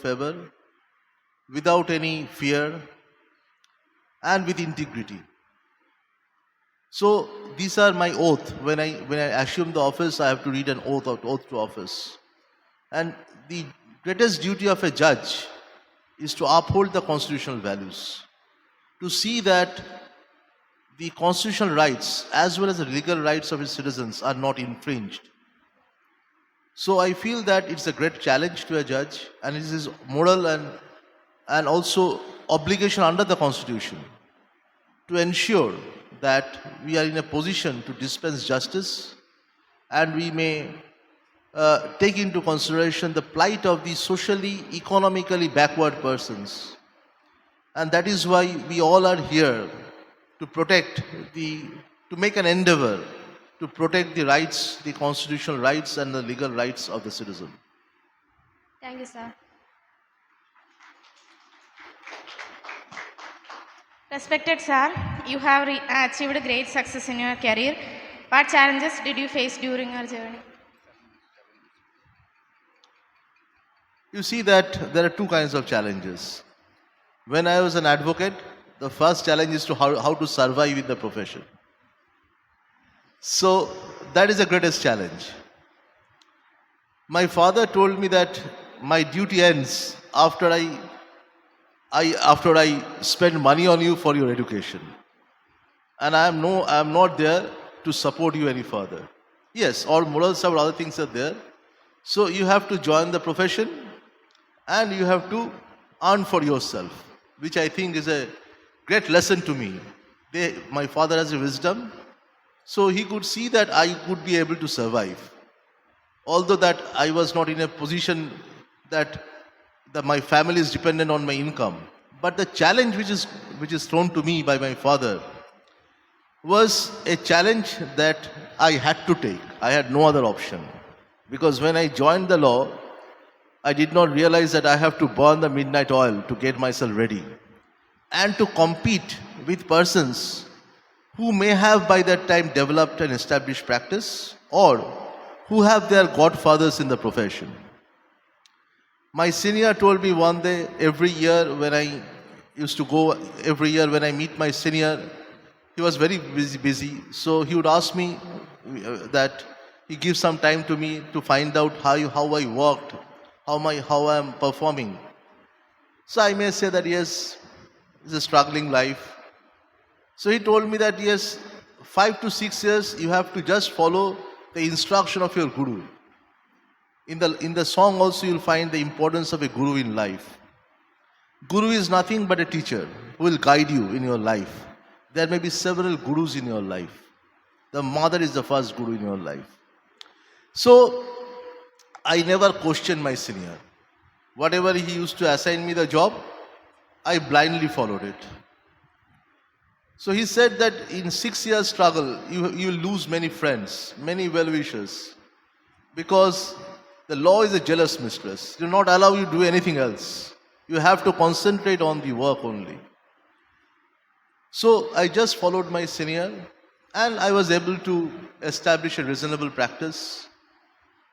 E: any fear, and with integrity. So these are my oath. When I assume the office, I have to read an oath to office. And the greatest duty of a judge is to uphold the constitutional values, to see that the constitutional rights as well as the legal rights of his citizens are not infringed. So I feel that it's a great challenge to a judge, and it is his moral and also obligation under the Constitution to ensure that we are in a position to dispense justice, and we may take into consideration the plight of the socially, economically backward persons. And that is why we all are here to make an endeavor to protect the rights, the constitutional rights and the legal rights of the citizen.
I: Thank you, sir.
J: Respected sir, you have achieved great success in your career. What challenges did you face during your journey?
E: You see that there are two kinds of challenges. When I was an advocate, the first challenge is to how to survive in the profession. So that is the greatest challenge. My father told me that my duty ends after I spend money on you for your education, and I am not there to support you any further. Yes, all morals or other things are there. So you have to join the profession, and you have to earn for yourself, which I think is a great lesson to me. My father has a wisdom, so he could see that I could be able to survive. Although that I was not in a position that my family is dependent on my income. But the challenge which is thrown to me by my father was a challenge that I had to take. I had no other option. Because when I joined the law, I did not realize that I have to burn the midnight oil to get myself ready, and to compete with persons who may have by that time developed an established practice, or who have their godfathers in the profession. My senior told me one day, every year when I meet my senior, he was very busy. So he would ask me that he gives some time to me to find out how I worked, how I am performing. So I may say that yes, it's a struggling life. So he told me that yes, 5 to 6 years you have to just follow the instruction of your guru. In the song also you'll find the importance of a guru in life. Guru is nothing but a teacher who will guide you in your life. There may be several gurus in your life. The mother is the first guru in your life. So, I never questioned my senior. Whatever he used to assign me the job, I blindly followed it. So he said that in 6 years struggle, you will lose many friends, many well-wishers, because the law is a jealous mistress. It will not allow you to do anything else. You have to concentrate on the work only. So I just followed my senior, and I was able to establish a reasonable practice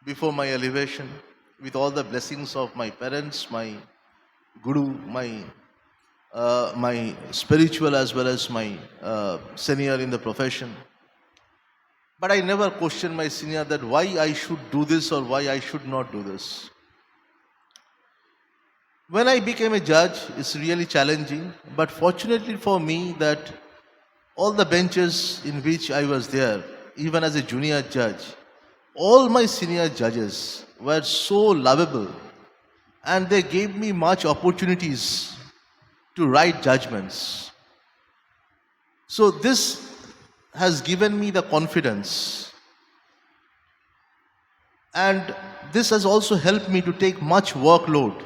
E: before my elevation with all the blessings of my parents, my guru, my spiritual as well as my senior in the profession. But I never questioned my senior that why I should do this or why I should not do this. When I became a judge, it's really challenging, but fortunately for me that all the benches in which I was there, even as a junior judge, all my senior judges were so lovable and they gave me much opportunities to write judgments. So this has given me the confidence, and this has also helped me to take much workload,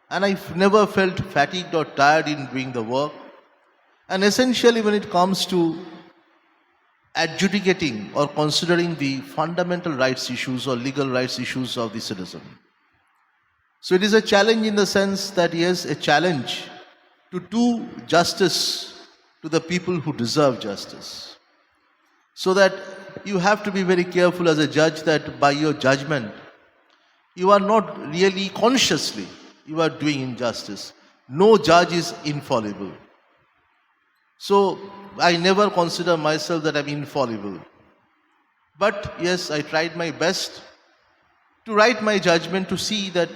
E: and I've never felt fatigued or tired in doing the work. And essentially when it comes to adjudicating or considering the fundamental rights issues or legal rights issues of the citizen. So it is a challenge in the sense that yes, a challenge to do justice to the people who deserve justice. So that you have to be very careful as a judge that by your judgment, you are not really consciously, you are doing injustice. No judge is infallible. So I never consider myself that I'm infallible. But yes, I tried my best to write my judgment to see that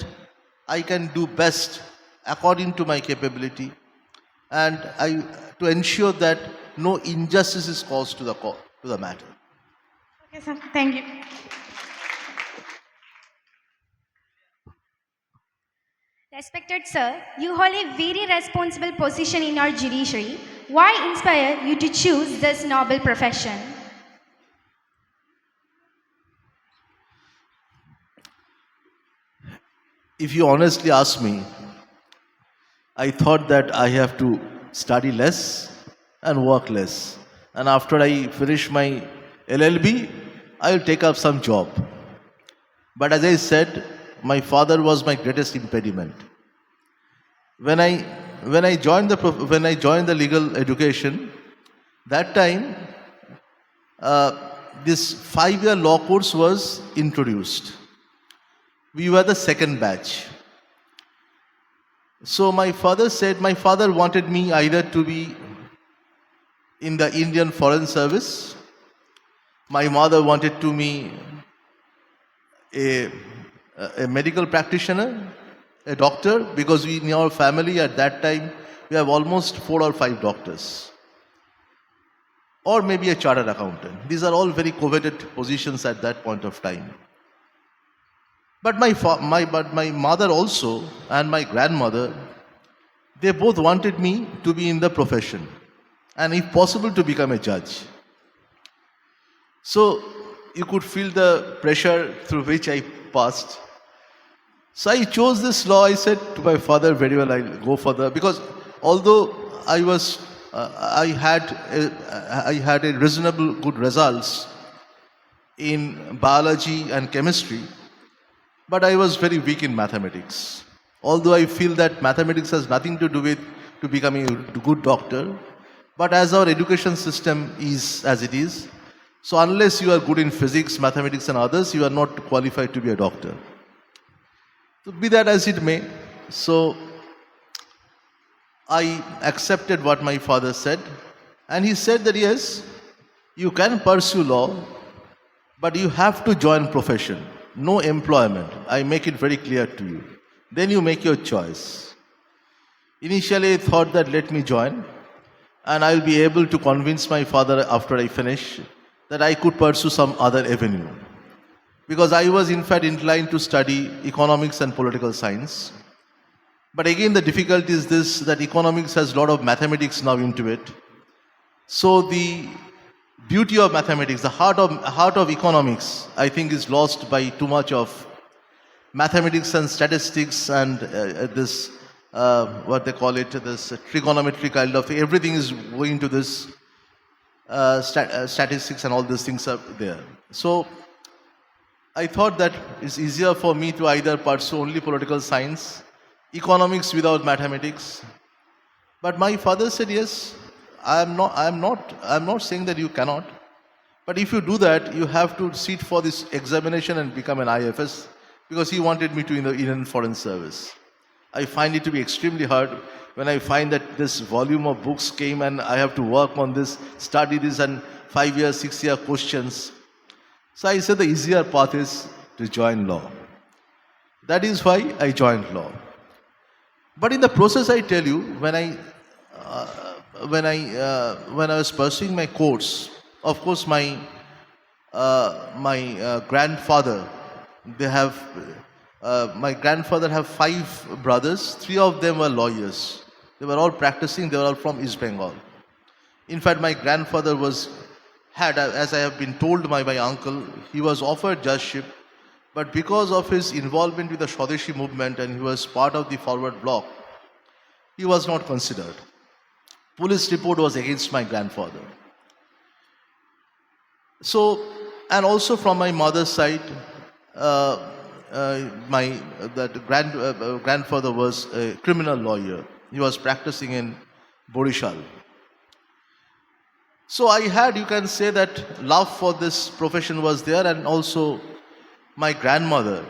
E: I can do best according to my capability, and to ensure that no injustice is caused to the matter.
J: Okay, sir. Thank you.
I: Respected sir, you hold a very responsible position in our judiciary. Why inspire you to choose this noble profession?
E: If you honestly ask me, I thought that I have to study less and work less. And after I finish my LLB, I will take up some job. But as I said, my father was my greatest impediment. When I joined the legal education, that time this 5-year law course was introduced. We were the second batch. So my father wanted me either to be in the Indian Foreign Service. My mother wanted to be a medical practitioner, a doctor, because in our family at that time, we have almost 4 or 5 doctors. Or maybe a chartered accountant. These are all very coveted positions at that point of time. But my mother also and my grandmother, they both wanted me to be in the profession and if possible to become a judge. So you could feel the pressure through which I passed. So I chose this law. I said to my father, very well, I'll go for because although I had a reasonable good results in biology and chemistry, but I was very weak in mathematics. Although I feel that mathematics has nothing to do with to becoming a good doctor, but as our education system is as it is, so unless you are good in physics, mathematics and others, you are not qualified to be a doctor. So be that as it may, so I accepted what my father said, and he said that yes, you can pursue law, but you have to join profession. No employment. I make it very clear to you. Then you make your choice. Initially I thought that let me join, and I'll be able to convince my father after I finish that I could pursue some other avenue. Because I was in fact inclined to study economics and political science. But again, the difficulty is this, that economics has a lot of mathematics now into it. So the beauty of mathematics, the heart of economics, I think is lost by too much of mathematics and statistics and this, what they call it, this trigonometry kind of, everything is going to this statistics and all these things are there. So I thought that it's easier for me to either pursue only political science, economics without mathematics. But my father said, yes, I'm not saying that you cannot. But if you do that, you have to sit for this examination and become an IFS, because he wanted me to in the Indian Foreign Service. I find it to be extremely hard when I find that this volume of books came and I have to work on this, study this, and 5-year, 6-year questions. So I said the easier path is to join law. That is why I joined law. But in the process, I tell you, when I was pursuing my course, of course, my grandfather, my grandfather have 5 brothers. 3 of them were lawyers. They were all practicing. They were all from East Bengal. In fact, my grandfather had, as I have been told by my uncle, he was offered judgeship, but because of his involvement with the Swadeshi movement and he was part of the forward bloc, he was not considered. Police report was against my grandfather. So, and also from my mother's side, my grandfather was a criminal lawyer. He was practicing in Borishal. So I had, you can say that love for this profession was there, and also my grandmother,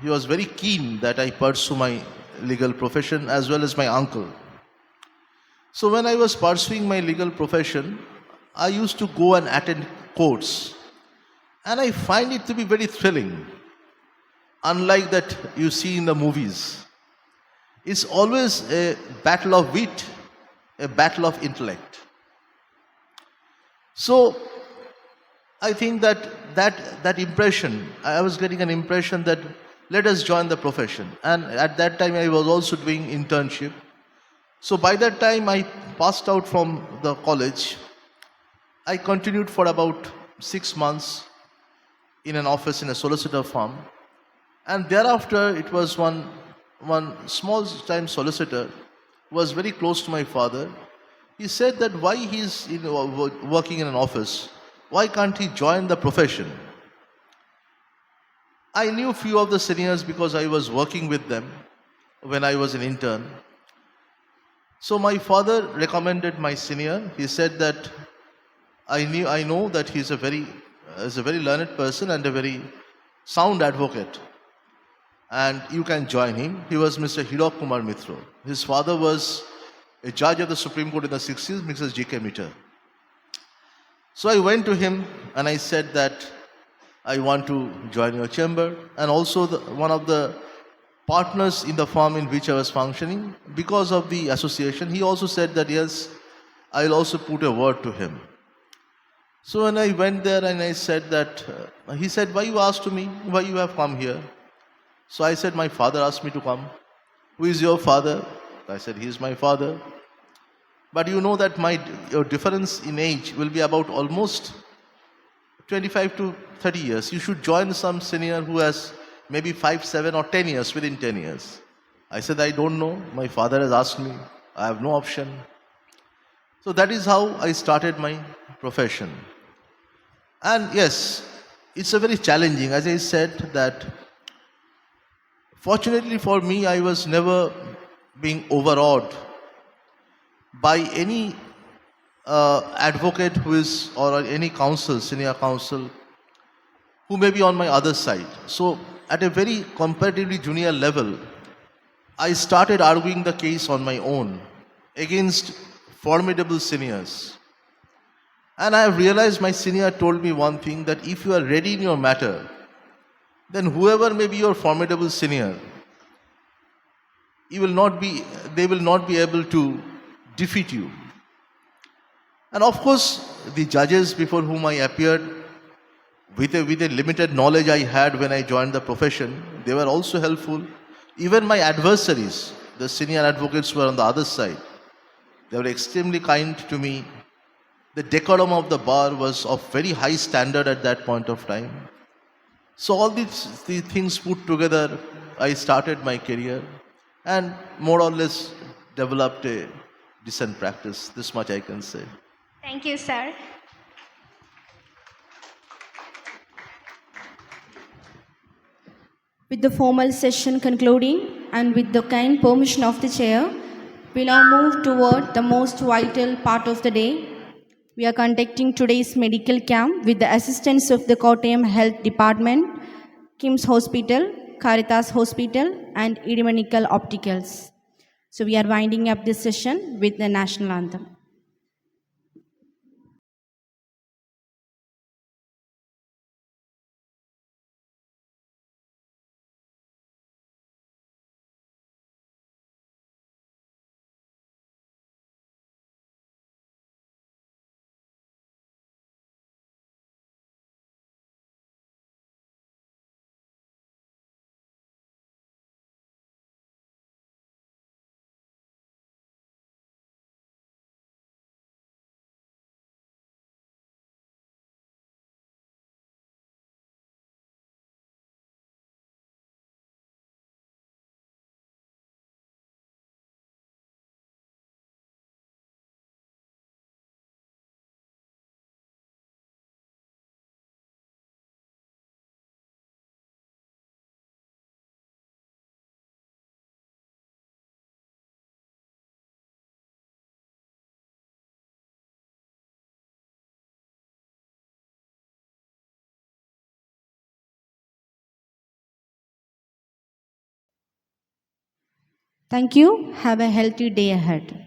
E: he was very keen that I pursue my legal profession, as well as my uncle. So when I was pursuing my legal profession, I used to go and attend courts, and I find it to be very thrilling. Unlike that you see in the movies, it's always a battle of wit, a battle of intellect. So I think that impression, I was getting an impression that let us join the profession. And at that time I was also doing internship. So by that time I passed out from the college. I continued for about 6 months in an office in a solicitor firm. And thereafter it was one small time solicitor who was very close to my father. He said that why he's working in an office, why can't he join the profession? I knew few of the seniors because I was working with them when I was an intern. So my father recommended my senior. He said that I know that he's a very learned person and a very sound advocate, and you can join him. He was Mr. Hirok Kumar Mitro. His father was a judge of the Supreme Court in the 60s, Mrs. G.K. Mitter. So I went to him and I said that I want to join your chamber, and also one of the partners in the firm in which I was functioning, because of the association, he also said that yes, I'll also put a word to him. So when I went there and I said that, he said, why you asked me, why you have come here? So I said, my father asked me to come. Who is your father? I said, he is my father. But you know that your difference in age will be about almost 25 to 30 years. You should join some senior who has maybe 5, 7 or 10 years, within 10 years. I said, I don't know. My father has asked me. I have no option. So that is how I started my profession. And yes, it's a very challenging, as I said, that fortunately for me, I was never being overawed by any advocate who is, or any counsel, senior counsel, who may be on my other side. So at a very comparatively junior level, I started arguing the case on my own against formidable seniors. And I have realized my senior told me one thing, that if you are ready in your matter, then whoever may be your formidable senior, they will not be able to defeat you. And of course, the judges before whom I appeared, with a limited knowledge I had when I joined the profession, they were also helpful. Even my adversaries, the senior advocates were on the other side. They were extremely kind to me. The decorum of the bar was of very high standard at that point of time. So all these things put together, I started my career and more or less developed a decent practice. This much I can say.
I: Thank you, sir.
A: With the formal session concluding and with the kind permission of the chair, we now move toward the most vital part of the day. We are conducting today's medical camp with the assistance of the Kottayam Health Department, KIMS Hospital, Caritas Hospital, and Idimanikkal Opticals. So we are winding up this session with the national anthem. Thank you. Have a healthy day ahead.